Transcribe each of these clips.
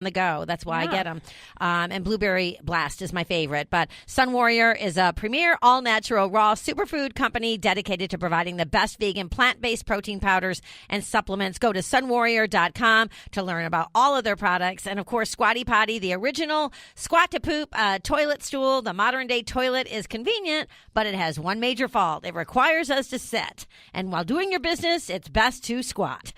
the go. That's why I get them. And Blueberry Blast is my favorite. But Sun Warrior is a premier all-natural raw superfood company dedicated to providing the best vegan plant-based protein powders and supplements. Go to sunwarrior.com to learn about all of their products. And, of course, Squatty Potty, the original squat-to-poop toilet stool. The modern-day toilet is convenient, but it has one major fault. It requires us to sit. And while doing your business, it's best to squat.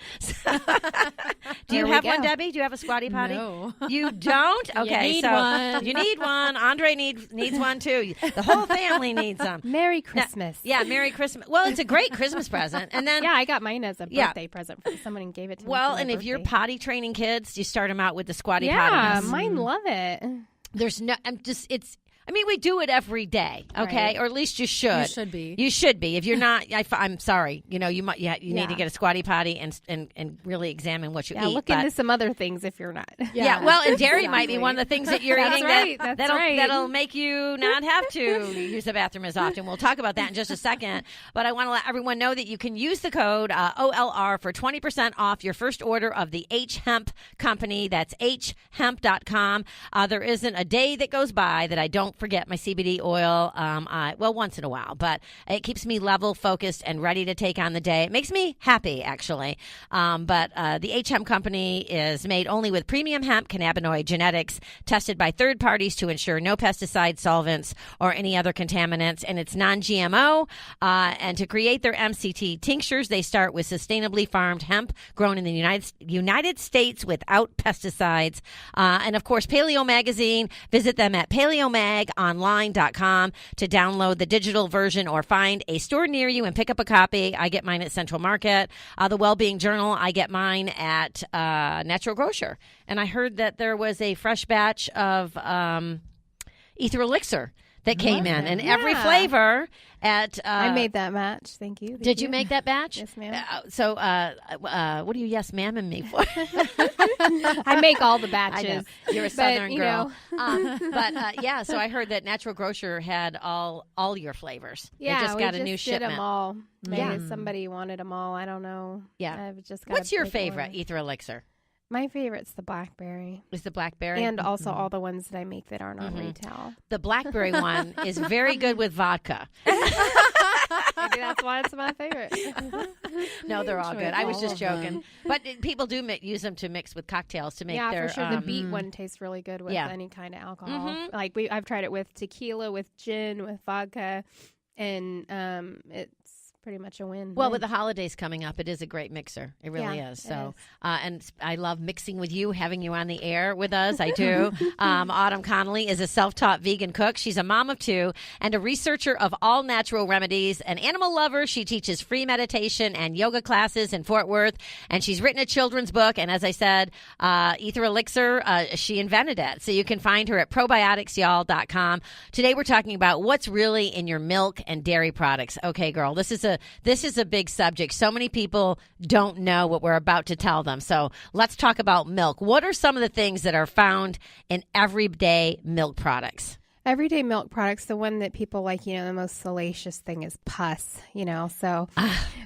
Do you have one, Debbie? Do you have a Squatty Potty? No. You don't? Okay, you need one. Andre needs one too. The whole family needs them. Merry Christmas. Merry Christmas. Well, it's a great Christmas present. And then I got mine as a birthday present. Someone gave it to me. Well, and if you're potty training kids, you start them out with the Squatty Potty. Yeah, mine love it. There's no. We do it every day, okay? Right. Or at least you should. You should be. You should be. If you're not, I'm sorry. You might. You need to get a Squatty Potty and really examine what you eat. Look into some other things if you're not. Yeah. Well, and dairy might be one of the things that you're eating that'll make you not have to use the bathroom as often. We'll talk about that in just a second. But I want to let everyone know that you can use the code OLR for 20% off your first order of the H Hemp Company. That's hemp.com. There isn't a day that goes by that I don't forget my CBD oil, once in a while, but it keeps me level, focused, and ready to take on the day. It makes me happy, actually. But the H Hemp Company is made only with premium hemp cannabinoid genetics tested by third parties to ensure no pesticides, solvents, or any other contaminants, and it's non-GMO. And to create their MCT tinctures, they start with sustainably farmed hemp grown in the United States without pesticides. And, of course, Paleo Magazine. Visit them at paleomagonline.com to download the digital version or find a store near you and pick up a copy. I get mine at Central Market. The Wellbeing Journal, I get mine at Natural Grocer. And I heard that there was a fresh batch of Ether Elixir that came in, and every flavor at... I made that batch. Thank you. Did you make that batch? Yes, ma'am. What do you yes ma'am-ing me for? I make all the batches. I know. You're a Southern girl. So I heard that Natural Grocer had all your flavors. Yeah, they just got a new did shipment. them all. Maybe somebody wanted them all. I don't know. Yeah. I've just got What's your favorite Ether Elixir? My favorite's the blackberry. Is the blackberry? And also all the ones that I make that aren't on retail. The blackberry one is very good with vodka. Maybe that's why it's my favorite. No, they're all good. I was just joking. But people do use them to mix with cocktails to make their... for sure. The beet one tastes really good with any kind of alcohol. Like I've tried it with tequila, with gin, with vodka, and it's pretty much a win. Well, with the holidays coming up, it is a great mixer. It really is. So, and I love mixing with you, having you on the air with us. I do. Autumn Connolly is a self-taught vegan cook. She's a mom of two and a researcher of all natural remedies. An animal lover, she teaches free meditation and yoga classes in Fort Worth, and she's written a children's book. And as I said, Ether Elixir, she invented it. So you can find her at probioticsyall.com. Today we're talking about what's really in your milk and dairy products. Okay, girl, this is a big subject. So many people don't know what we're about to tell them. So let's talk about milk. What are some of the things that are found in everyday milk products? Everyday milk products, the one that people like, the most salacious thing is pus,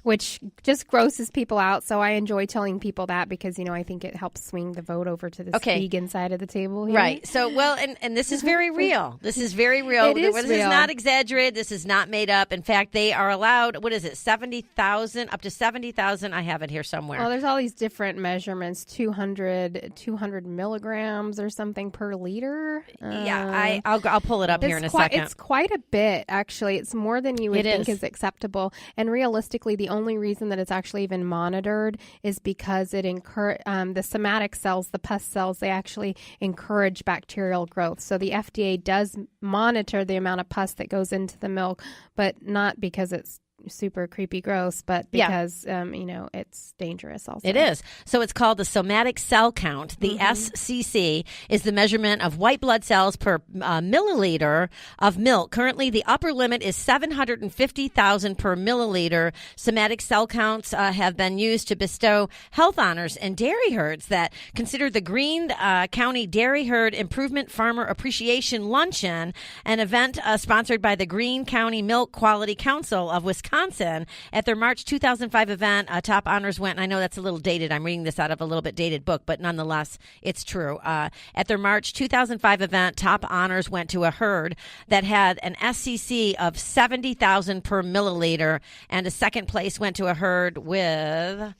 which just grosses people out. So I enjoy telling people that because, I think it helps swing the vote over to the vegan side of the table here. Right. So, and this is very real. This is very real. This is not exaggerated. This is not made up. In fact, they are allowed, 70,000, up to 70,000. I have it here somewhere. Well, there's all these different measurements, 200 milligrams or something per liter. I'll pull it up here in a second. It's quite a bit, actually. It's more than you would think is acceptable. And realistically, the only reason that it's actually even monitored is because it the somatic cells, the pus cells, they actually encourage bacterial growth. So the FDA does monitor the amount of pus that goes into the milk, but not because it's super creepy gross, but because it's dangerous also. It is. So it's called the somatic cell count. The SCC is the measurement of white blood cells per milliliter of milk. Currently, the upper limit is 750,000 per milliliter. Somatic cell counts have been used to bestow health honors in dairy herds that consider the Greene County Dairy Herd Improvement Farmer Appreciation Luncheon, an event sponsored by the Greene County Milk Quality Council of Wisconsin, Wisconsin at their March 2005 event. Top honors went, and I know that's a little dated. I'm reading this out of a little bit dated book, but nonetheless, it's true. At their March 2005 event, top honors went to a herd that had an SCC of 70,000 per milliliter, and a second place went to a herd with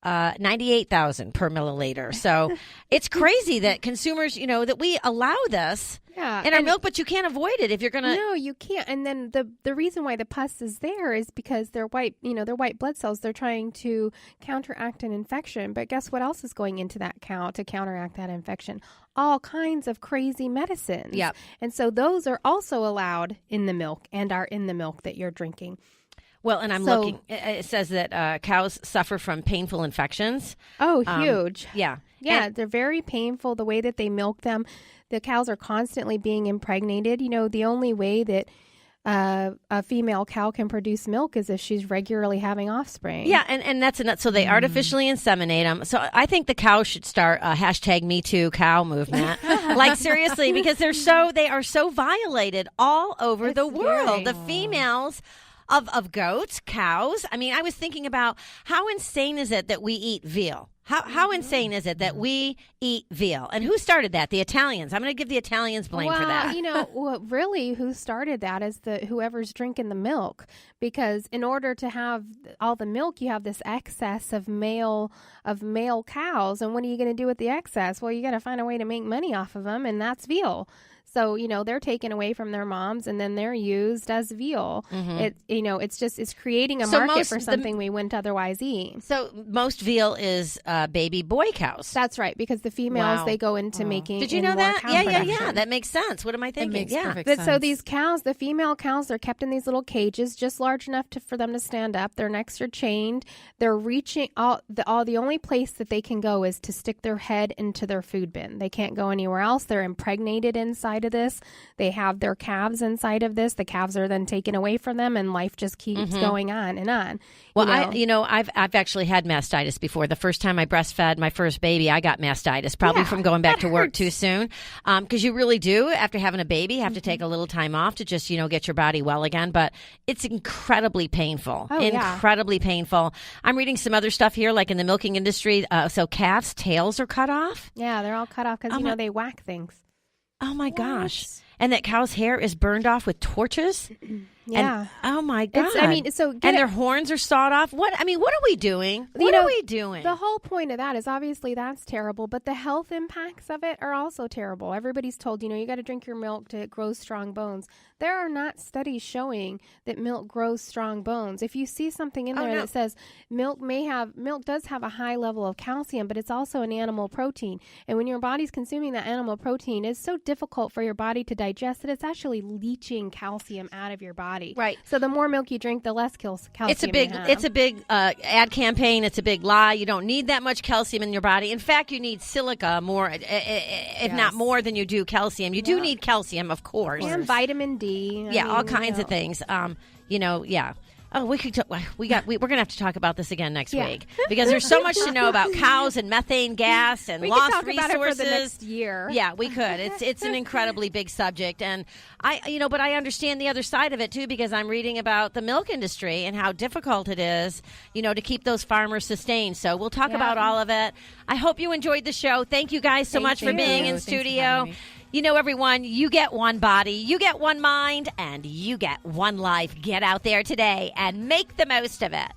98,000 per milliliter. So it's crazy that consumers, that we allow this in our milk, but you can't avoid it if you're going to. No, you can't. And then the reason why the pus is there is because they're white, they're white blood cells. They're trying to counteract an infection. But guess what else is going into that cow to counteract that infection? All kinds of crazy medicines. Yep. And so those are also allowed in the milk and are in the milk that you're drinking. Well, and I'm looking. It says that cows suffer from painful infections. Oh, huge. Yeah. Yeah, they're very painful. The way that they milk them, the cows are constantly being impregnated. The only way that a female cow can produce milk is if she's regularly having offspring. Yeah, and that's enough. So they artificially inseminate them. So I think the cows should start a #MeTooCow movement. Like, seriously, because they are so violated all over the world. The females of goats, cows. I mean, I was thinking about how insane is it that we eat veal? How insane is it that we eat veal? And who started that? The Italians. I'm going to give the Italians blame for that. Really, who started that is whoever's drinking the milk. Because in order to have all the milk, you have this excess of male cows. And what are you going to do with the excess? Well, you got to find a way to make money off of them, and that's veal. So, they're taken away from their moms and then they're used as veal. Mm-hmm. It's creating a market for something we wouldn't otherwise eat. So most veal is baby boy cows. That's right, because the females, they go into making. Did you know that? Yeah. That makes sense. What am I thinking? It makes perfect sense. So these cows, the female cows, they're kept in these little cages just large enough for them to stand up. Their necks are chained. They're reaching the only place that they can go is to stick their head into their food bin. They can't go anywhere else. They're impregnated inside of this. They have their calves inside of this. The calves are then taken away from them, and life just keeps going on and on. Well, I've actually had mastitis before. The first time I breastfed my first baby, I got mastitis, probably from going back to work too soon. Because you really do, after having a baby, have to take a little time off to just, get your body well again. But it's incredibly painful. Incredibly painful. I'm reading some other stuff here, like in the milking industry. So calves' tails are cut off. Yeah, they're all cut off because, they whack things. Oh, my gosh. And that cow's hair is burned off with torches? Yeah. And, oh, my God. Their horns are sawed off. What are we doing? What are we doing? The whole point of that is obviously that's terrible, but the health impacts of it are also terrible. Everybody's told, you got to drink your milk to grow strong bones. There are not studies showing that milk grows strong bones. If you see something in there that says milk does have a high level of calcium, but it's also an animal protein. And when your body's consuming that animal protein, it's so difficult for your body to digest that it's actually leaching calcium out of your body. Right. So the more milk you drink, the less calcium It's a big ad campaign. It's a big lie. You don't need that much calcium in your body. In fact, you need silica more, if not more than you do calcium. You do need calcium, of course. And vitamin D. All kinds of things. Oh, we're gonna have to talk about this again next week because there's so much to know about cows and methane gas and lost resources. We could talk about it for the next year. Yeah, we could. It's an incredibly big subject, and but I understand the other side of it too because I'm reading about the milk industry and how difficult it is, to keep those farmers sustained. So we'll talk about all of it. I hope you enjoyed the show. Thank you guys so much for being in studio. Everyone, you get one body, you get one mind, and you get one life. Get out there today and make the most of it.